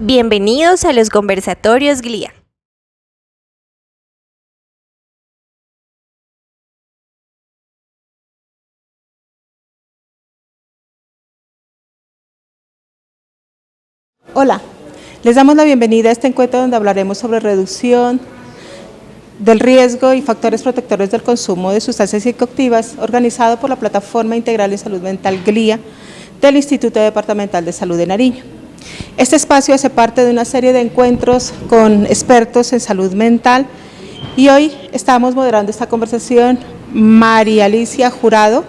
Bienvenidos a los conversatorios GLIA. Hola, les damos la bienvenida a este encuentro donde hablaremos sobre reducción del riesgo y factores protectores del consumo de sustancias psicoactivas, organizado por la Plataforma Integral en Salud Mental GLIA del Instituto Departamental de Salud de Nariño. Este espacio hace parte de una serie de encuentros con expertos en salud mental y hoy estamos moderando esta conversación María Alicia Jurado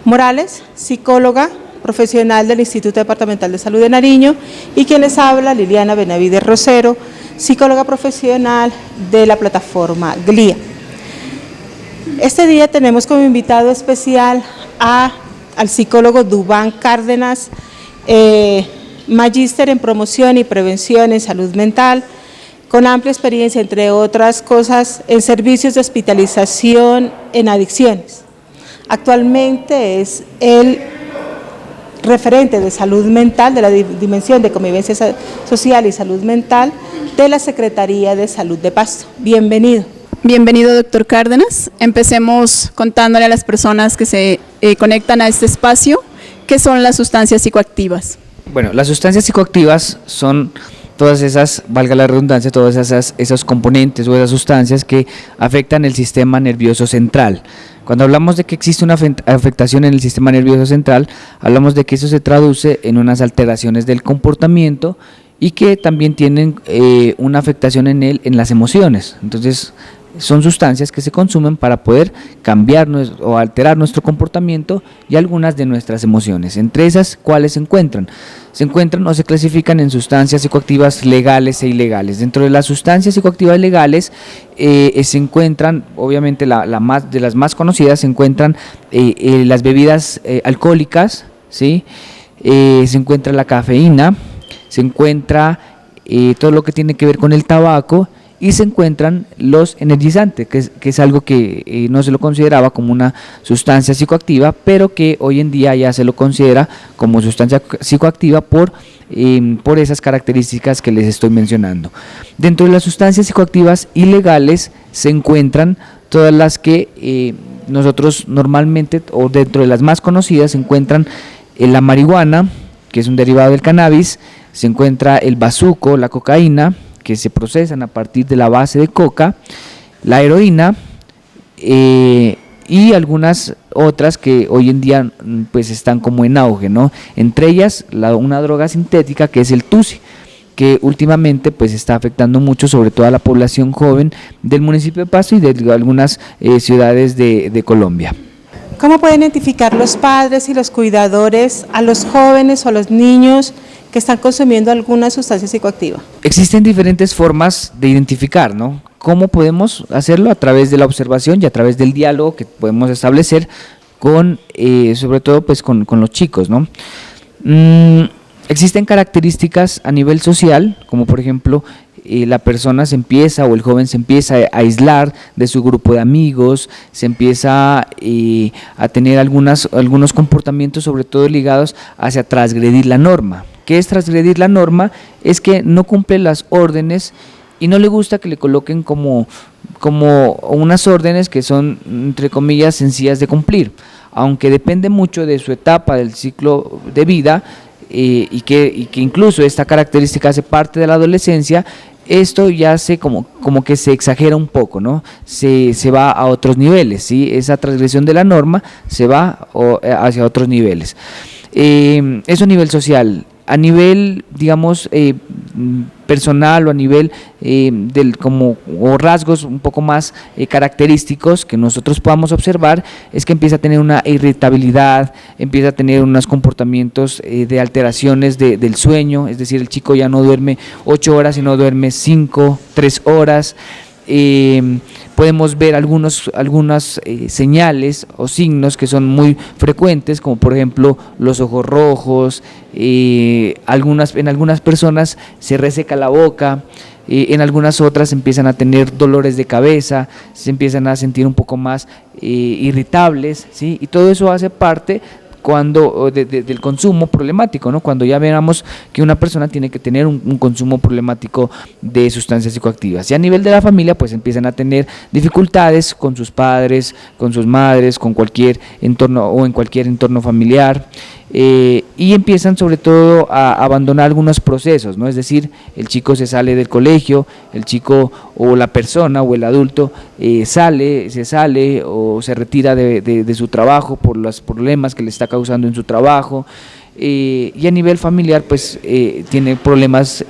Morales, psicóloga profesional del Instituto Departamental de Salud de Nariño, y quien les habla, Liliana Benavides Rosero, psicóloga profesional de la plataforma GLIA. Este día tenemos como invitado especial al psicólogo Duván Cárdenas, magíster en promoción y prevención en salud mental, con amplia experiencia, entre otras cosas, en servicios de hospitalización en adicciones. Actualmente es el referente de salud mental de la Dimensión de Convivencia Social y Salud Mental de la Secretaría de Salud de Pasto. Bienvenido. Bienvenido, doctor Cárdenas. Empecemos contándole a las personas que se conectan a este espacio qué son las sustancias psicoactivas. Bueno, las sustancias psicoactivas son todas esas, valga la redundancia, todas esos componentes o esas sustancias que afectan el sistema nervioso central. Cuando hablamos de que existe una afectación en el sistema nervioso central, hablamos de que eso se traduce en unas alteraciones del comportamiento y que también tienen una afectación en las emociones. Entonces, son sustancias que se consumen para poder cambiar o alterar nuestro comportamiento y algunas de nuestras emociones. Entre esas, ¿cuáles se encuentran? Se encuentran o se clasifican en sustancias psicoactivas legales e ilegales. Dentro de las sustancias psicoactivas legales se encuentran, obviamente de las más conocidas, se encuentran las bebidas alcohólicas, ¿sí? Se encuentra la cafeína, se encuentra todo lo que tiene que ver con el tabaco, y se encuentran los energizantes, que es algo que no se lo consideraba como una sustancia psicoactiva, pero que hoy en día ya se lo considera como sustancia psicoactiva por esas características que les estoy mencionando. Dentro de las sustancias psicoactivas ilegales se encuentran todas las que nosotros normalmente, o dentro de las más conocidas, se encuentran la marihuana, que es un derivado del cannabis, se encuentra el bazuco, la cocaína, que se procesan a partir de la base de coca, la heroína y algunas otras que hoy en día pues están como en auge, ¿no? Entre ellas una droga sintética que es el tusi, que últimamente pues está afectando mucho sobre todo a la población joven del municipio de Pasto y de algunas ciudades de Colombia. ¿Cómo pueden identificar los padres y los cuidadores a los jóvenes o a los niños que están consumiendo alguna sustancia psicoactiva? Existen diferentes formas de identificar, ¿no? ¿Cómo podemos hacerlo? A través de la observación y a través del diálogo que podemos establecer con, sobre todo pues con los chicos, ¿no? Existen características a nivel social, como por ejemplo, la persona se empieza o el joven se empieza a aislar de su grupo de amigos, se empieza a tener algunos comportamientos sobre todo ligados hacia transgredir la norma. ¿Qué es transgredir la norma? Es que no cumple las órdenes y no le gusta que le coloquen como unas órdenes que son, entre comillas, sencillas de cumplir, aunque depende mucho de su etapa del ciclo de vida y que incluso esta característica hace parte de la adolescencia. Esto ya hace como que se exagera un poco, ¿no? Se va a otros niveles, ¿sí? Esa transgresión de la norma se va hacia otros niveles. Eso a nivel social. A nivel, digamos, personal o a nivel o rasgos un poco más característicos que nosotros podamos observar, es que empieza a tener una irritabilidad, empieza a tener unos comportamientos de alteraciones del sueño, es decir, el chico ya no duerme 8 horas, sino duerme 5, 3 horas. Podemos ver algunas señales o signos que son muy frecuentes, como por ejemplo los ojos rojos, en algunas personas se reseca la boca, en algunas otras empiezan a tener dolores de cabeza, se empiezan a sentir un poco más irritables, ¿sí? Y todo eso hace parte del consumo problemático, ¿no? Cuando ya veamos que una persona tiene que tener un consumo problemático de sustancias psicoactivas. Y a nivel de la familia, pues empiezan a tener dificultades con sus padres, con sus madres, con cualquier entorno o en cualquier entorno familiar. Y empiezan sobre todo a abandonar algunos procesos, ¿no? Es decir, el chico se sale del colegio, el chico o la persona o el adulto se sale o se retira de su trabajo por los problemas que le está causando en su trabajo. Y a nivel familiar pues tiene problemas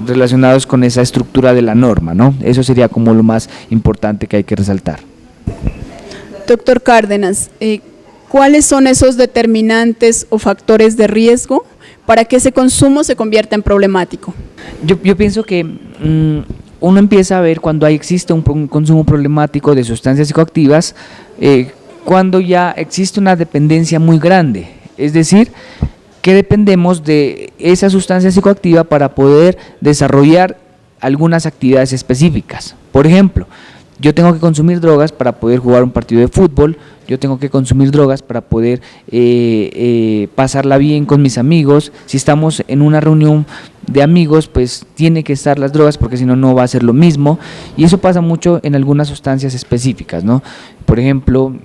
relacionados con esa estructura de la norma, ¿no? Eso sería como lo más importante que hay que resaltar. Doctor Cárdenas, ¿cuáles son esos determinantes o factores de riesgo para que ese consumo se convierta en problemático? Yo pienso que uno empieza a ver cuando existe un consumo problemático de sustancias psicoactivas, cuando ya existe una dependencia muy grande, es decir, que dependemos de esa sustancia psicoactiva para poder desarrollar algunas actividades específicas. Por ejemplo, yo tengo que consumir drogas para poder jugar un partido de fútbol, yo tengo que consumir drogas para poder pasarla bien con mis amigos. Si estamos en una reunión de amigos, pues tiene que estar las drogas porque si no, no va a ser lo mismo. Y eso pasa mucho en algunas sustancias específicas, ¿no? Por ejemplo,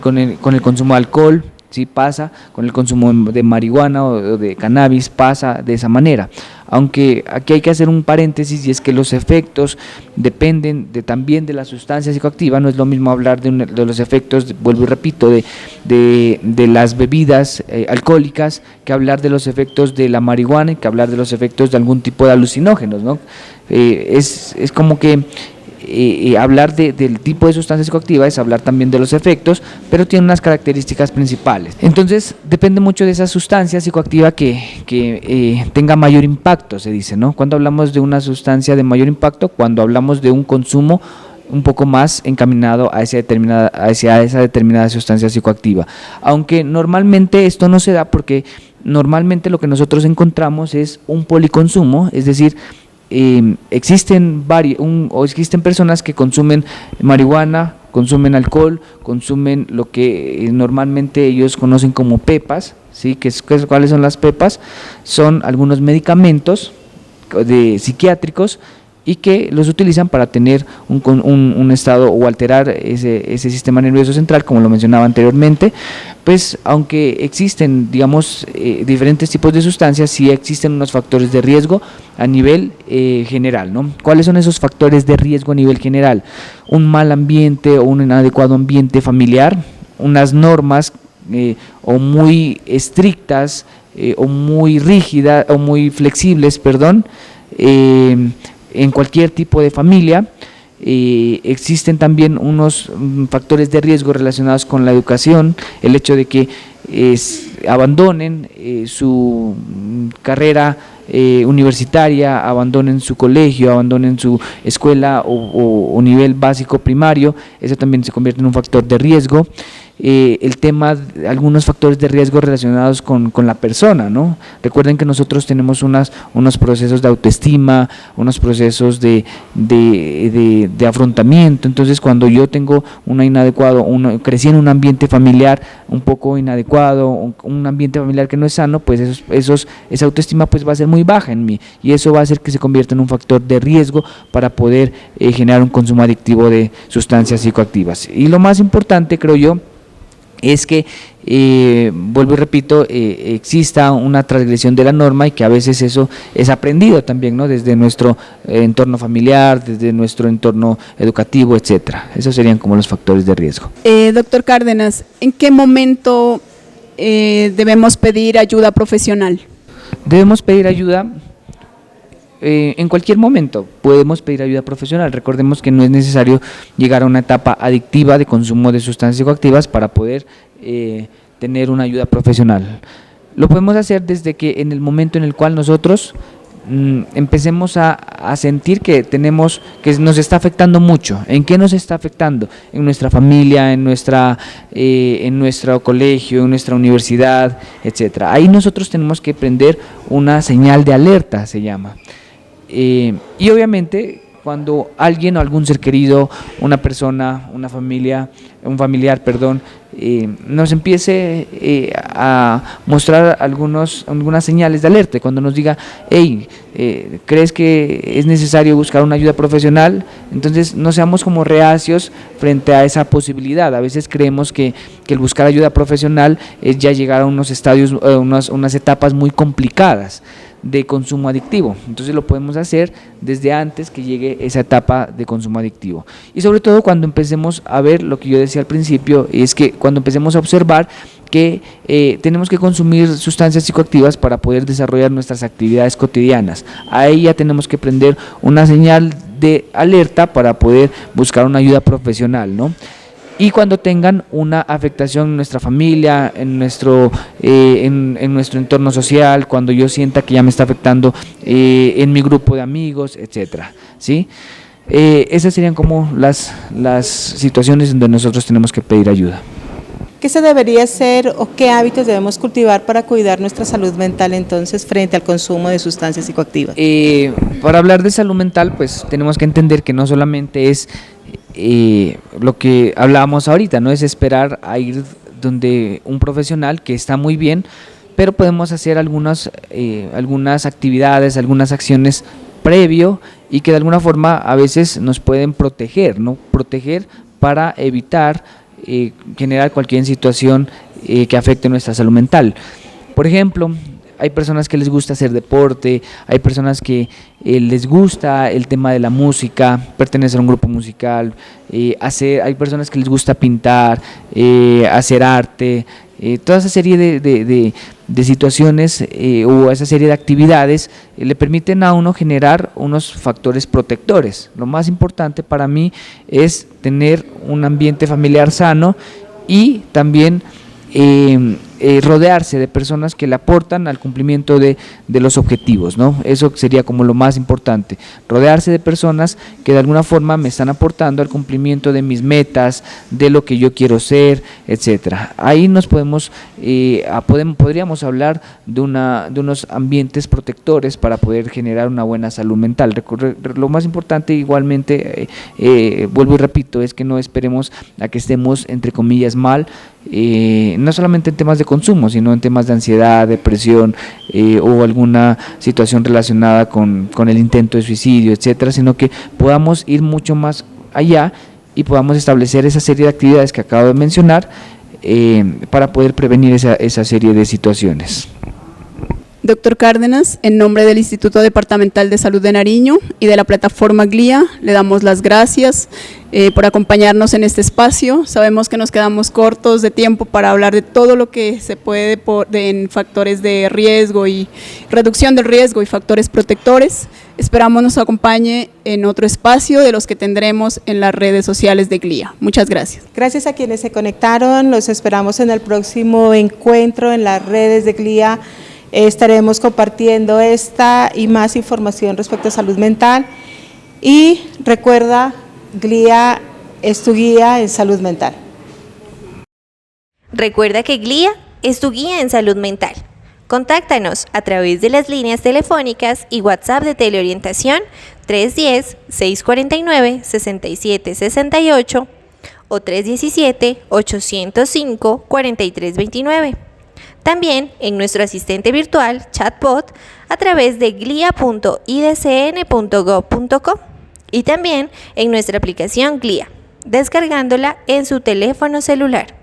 con el consumo de alcohol, sí pasa, con el consumo de marihuana o de cannabis pasa de esa manera. Aunque aquí hay que hacer un paréntesis, y es que los efectos dependen también de la sustancia psicoactiva. No es lo mismo hablar de los efectos, vuelvo y repito, de las bebidas alcohólicas, que hablar de los efectos de la marihuana y que hablar de los efectos de algún tipo de alucinógenos, ¿no? Es como que hablar del tipo de sustancia psicoactiva es hablar también de los efectos, pero tiene unas características principales. Entonces depende mucho de esa sustancia psicoactiva que tenga mayor impacto, se dice, ¿no? Cuando hablamos de una sustancia de mayor impacto, cuando hablamos de un consumo un poco más encaminado hacia esa determinada sustancia psicoactiva. Aunque normalmente esto no se da porque normalmente lo que nosotros encontramos es un policonsumo, es decir, existen personas que consumen marihuana, consumen alcohol, consumen lo que normalmente ellos conocen como pepas, ¿sí? ¿Cuáles son las pepas? Son algunos medicamentos psiquiátricos y que los utilizan para tener un estado o alterar ese sistema nervioso central, como lo mencionaba anteriormente. Pues aunque existen, digamos, diferentes tipos de sustancias, sí existen unos factores de riesgo a nivel general, ¿no? ¿Cuáles son esos factores de riesgo a nivel general? Un mal ambiente o un inadecuado ambiente familiar, unas normas o muy estrictas o muy rígidas o muy flexibles, perdón, en cualquier tipo de familia. Existen también unos factores de riesgo relacionados con la educación, el hecho de que abandonen su carrera universitaria, abandonen su colegio, abandonen su escuela o nivel básico primario. Eso también se convierte en un factor de riesgo. El tema, algunos factores de riesgo relacionados con la persona, ¿no? Recuerden que nosotros tenemos unos procesos de autoestima, unos procesos de afrontamiento. Entonces, cuando yo tengo crecí en un ambiente familiar un poco inadecuado, un ambiente familiar que no es sano, pues esa autoestima pues va a ser muy baja en mí, y eso va a hacer que se convierta en un factor de riesgo para poder generar un consumo adictivo de sustancias psicoactivas. Y lo más importante, creo yo, es que, vuelvo y repito, exista una transgresión de la norma y que a veces eso es aprendido también, ¿no? Desde nuestro entorno familiar, desde nuestro entorno educativo, etcétera. Esos serían como los factores de riesgo. Doctor Cárdenas, ¿en qué momento debemos pedir ayuda profesional? Debemos pedir ayuda en cualquier momento, podemos pedir ayuda profesional. Recordemos que no es necesario llegar a una etapa adictiva de consumo de sustancias psicoactivas para poder tener una ayuda profesional. Lo podemos hacer desde que en el momento en el cual nosotros empecemos a sentir que nos está afectando mucho. ¿En qué nos está afectando? En nuestra familia, en nuestro colegio, en nuestra universidad, etcétera. Ahí nosotros tenemos que prender una señal de alerta, se llama. Y obviamente cuando alguien o algún ser querido, una persona, una familia, un familiar, perdón, nos empiece a mostrar algunas señales de alerta, cuando nos diga, hey, ¿crees que es necesario buscar una ayuda profesional? Entonces no seamos como reacios frente a esa posibilidad. A veces creemos que el buscar ayuda profesional es ya llegar a unos estadios, unas etapas muy complicadas de consumo adictivo. Entonces lo podemos hacer desde antes que llegue esa etapa de consumo adictivo, y sobre todo cuando empecemos a ver lo que yo decía al principio, es que cuando empecemos a observar que tenemos que consumir sustancias psicoactivas para poder desarrollar nuestras actividades cotidianas. Ahí ya tenemos que prender una señal de alerta para poder buscar una ayuda profesional, ¿no? Y cuando tengan una afectación en nuestra familia, en nuestro entorno social, cuando yo sienta que ya me está afectando en mi grupo de amigos, etcétera, ¿sí? Esas serían como las situaciones donde nosotros tenemos que pedir ayuda. ¿Qué se debería hacer o qué hábitos debemos cultivar para cuidar nuestra salud mental entonces frente al consumo de sustancias psicoactivas? Para hablar de salud mental, pues tenemos que entender que no solamente es lo que hablábamos ahorita, no es esperar a ir donde un profesional, que está muy bien, pero podemos hacer algunas actividades, algunas acciones previo, y que de alguna forma a veces nos pueden proteger, ¿no? Proteger para evitar generar cualquier situación que afecte nuestra salud mental. Por ejemplo, hay personas que les gusta hacer deporte, hay personas que les gusta el tema de la música, pertenecer a un grupo musical, hay personas que les gusta pintar, hacer arte, toda esa serie de situaciones o esa serie de actividades le permiten a uno generar unos factores protectores. Lo más importante para mí es tener un ambiente familiar sano y también rodearse de personas que le aportan al cumplimiento de los objetivos, ¿no? Eso sería como lo más importante, rodearse de personas que de alguna forma me están aportando al cumplimiento de mis metas, de lo que yo quiero ser, etcétera. Ahí nos podríamos hablar de unos ambientes protectores para poder generar una buena salud mental. Lo más importante igualmente, vuelvo y repito, es que no esperemos a que estemos entre comillas mal, no solamente en temas de consumo, sino en temas de ansiedad, depresión o alguna situación relacionada con el intento de suicidio, etcétera, sino que podamos ir mucho más allá y podamos establecer esa serie de actividades que acabo de mencionar para poder prevenir esa serie de situaciones. Doctor Cárdenas, en nombre del Instituto Departamental de Salud de Nariño y de la plataforma GLIA, le damos las gracias por acompañarnos en este espacio. Sabemos que nos quedamos cortos de tiempo para hablar de todo lo que se puede en factores de riesgo y reducción del riesgo y factores protectores. Esperamos nos acompañe en otro espacio de los que tendremos en las redes sociales de GLIA. Muchas gracias. Gracias a quienes se conectaron, los esperamos en el próximo encuentro en las redes de GLIA. Estaremos compartiendo esta y más información respecto a salud mental, y recuerda, GLIA es tu guía en salud mental. Recuerda que GLIA es tu guía en salud mental. Contáctanos a través de las líneas telefónicas y WhatsApp de teleorientación 310-649-6768 o 317-805-4329. También en nuestro asistente virtual chatbot a través de glia.idcn.gov.co y también en nuestra aplicación GLIA, descargándola en su teléfono celular.